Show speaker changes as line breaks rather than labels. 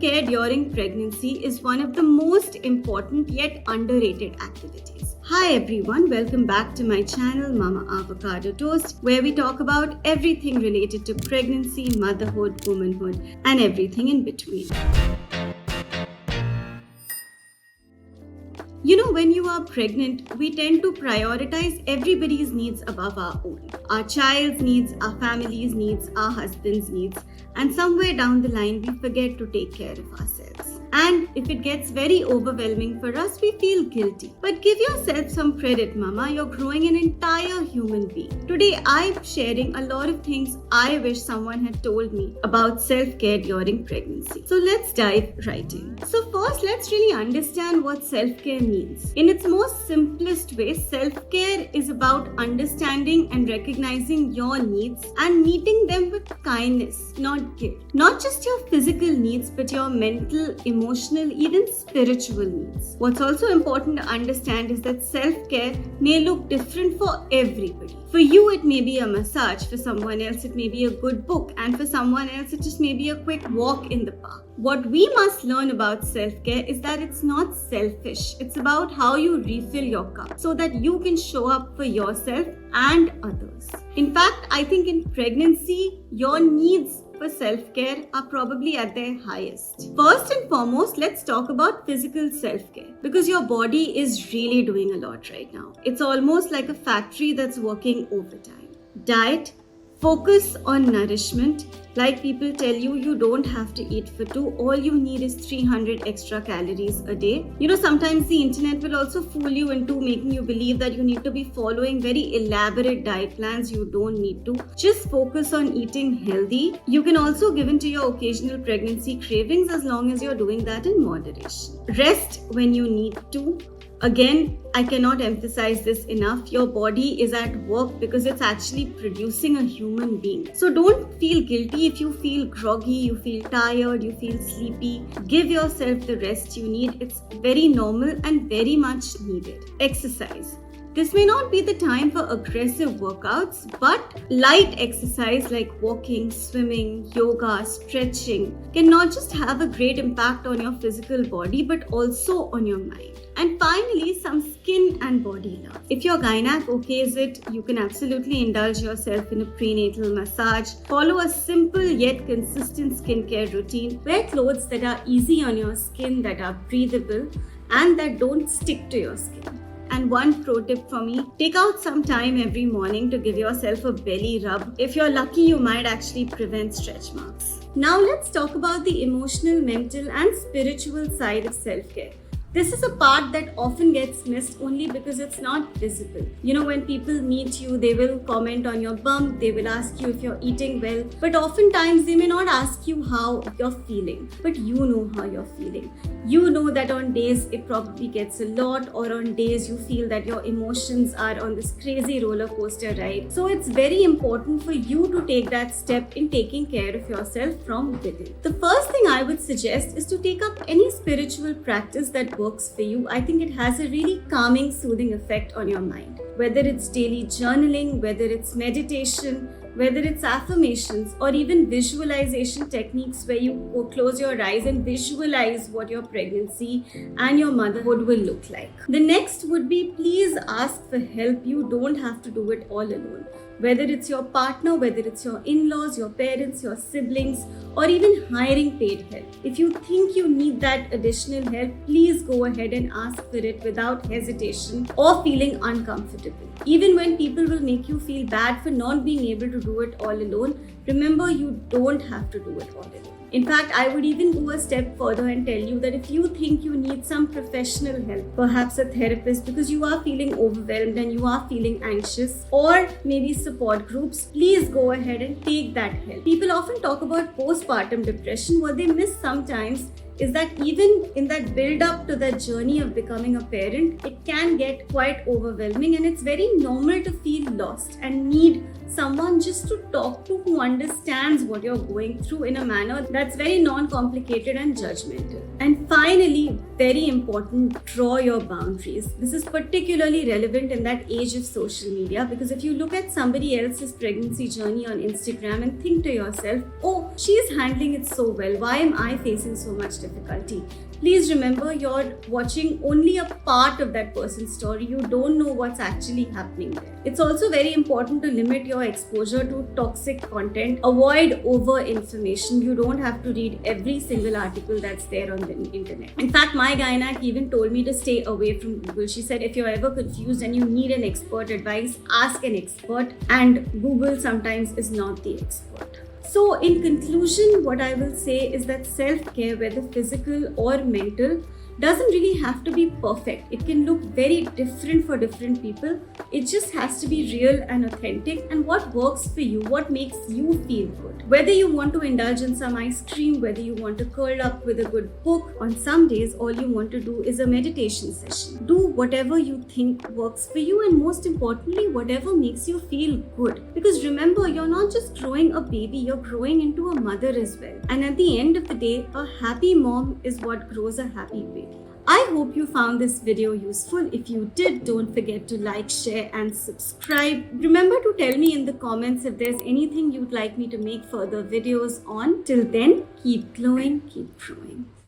Self-care during pregnancy is one of the most important yet underrated activities. Hi everyone, welcome back to my channel Mama Avocado Toast, where we talk about everything related to pregnancy, motherhood, womanhood, and everything in between. You know, when you are pregnant, we tend to prioritize everybody's needs above our own. Our child's needs, our family's needs, our husband's needs, and somewhere down the line, we forget to take care of ourselves. And if it gets very overwhelming for us, we feel guilty. But give yourself some credit, Mama. You're growing an entire human being. Today, I'm sharing a lot of things I wish someone had told me about self-care during pregnancy. So let's dive right in. So first, let's really understand what self-care means. In its most simplest way, self-care is about understanding and recognizing your needs and meeting them with kindness, not guilt. Not just your physical needs, but your mental, emotional, even spiritual needs. What's also important to understand is that self-care may look different for everybody. For you, it may be a massage. For someone else, it may be a good book. And for someone else, it just may be a quick walk in the park. What we must learn about self-care is that it's not selfish. It's about how you refill your cup so that you can show up for yourself and others. In fact, I think in pregnancy, your needs for self-care are probably at their highest. First and foremost, let's talk about physical self-care because your body is really doing a lot right now. It's almost like a factory that's working overtime. Diet, focus on nourishment. Like people tell you, you don't have to eat for two. All you need is 300 extra calories a day. You know, sometimes the internet will also fool you into making you believe that you need to be following very elaborate diet plans. You don't need to. Just focus on eating healthy. You can also give in to your occasional pregnancy cravings as long as you're doing that in moderation. Rest when you need to. Again, I cannot emphasize this enough. Your body is at work because it's actually producing a human being. So don't feel guilty if you feel groggy, you feel tired, you feel sleepy. Give yourself the rest you need. It's very normal and very much needed. Exercise. This may not be the time for aggressive workouts, but light exercise like walking, swimming, yoga, stretching can not just have a great impact on your physical body, but also on your mind. And finally, some skin and body love. If your gynac okays it, you can absolutely indulge yourself in a prenatal massage. Follow a simple yet consistent skincare routine. Wear clothes that are easy on your skin, that are breathable, and that don't stick to your skin. And one pro tip for me, take out some time every morning to give yourself a belly rub. If you're lucky, you might actually prevent stretch marks. Now let's talk about the emotional, mental, and spiritual side of self-care. This is a part that often gets missed only because it's not visible. You know, when people meet you, they will comment on your bump, they will ask you if you're eating well, but oftentimes they may not ask you how you're feeling, but you know how you're feeling. You know that on days it probably gets a lot, or on days you feel that your emotions are on this crazy roller coaster ride. So it's very important for you to take that step in taking care of yourself from within. The first thing I would suggest is to take up any spiritual practice that works for you. I think it has a really calming, soothing effect on your mind. Whether it's daily journaling, whether it's meditation, whether it's affirmations, or even visualization techniques where you close your eyes and visualize what your pregnancy and your motherhood will look like. The next would be, please ask for help. You don't have to do it all alone. Whether it's your partner, whether it's your in-laws, your parents, your siblings, or even hiring paid help. If you think you need that additional help, please go ahead and ask for it without hesitation or feeling uncomfortable. Even when people will make you feel bad for not being able to do it all alone, remember you don't have to do it all alone. In fact, I would even go a step further and tell you that if you think you need some professional help, perhaps a therapist, because you are feeling overwhelmed and you are feeling anxious, or maybe support groups, please go ahead and take that help. People often talk about postpartum depression. What they miss sometimes is that even in that build up to that journey of becoming a parent, it can get quite overwhelming, and it's very normal to feel lost and need someone just to talk to who understands what you're going through in a manner that's very non-complicated and judgmental. And finally, very important, draw your boundaries. This is particularly relevant in that age of social media, because if you look at somebody else's pregnancy journey on Instagram and think to yourself, oh, she's handling it so well, why am I facing so much difficulty? Please remember, you're watching only a part of that person's story. You don't know what's actually happening there. It's also very important to limit your exposure to toxic content. Avoid over information. You don't have to read every single article that's there on the internet. In fact, my gynac even told me to stay away from Google. She said, if you're ever confused and you need an expert advice, ask an expert, and Google sometimes is not the expert. So in conclusion, what I will say is that self-care, whether physical or mental, doesn't really have to be perfect. It can look very different for different people. It just has to be real and authentic, and what works for you, what makes you feel good. Whether you want to indulge in some ice cream, whether you want to curl up with a good book, on some days all you want to do is a meditation session. Do whatever you think works for you, and most importantly, whatever makes you feel good. Because remember, you're not just growing a baby, you're growing into a mother as well. And at the end of the day, a happy mom is what grows a happy baby. I hope you found this video useful. If you did, don't forget to like, share and subscribe. Remember to tell me in the comments if there's anything you'd like me to make further videos on. Till then, keep glowing, keep growing.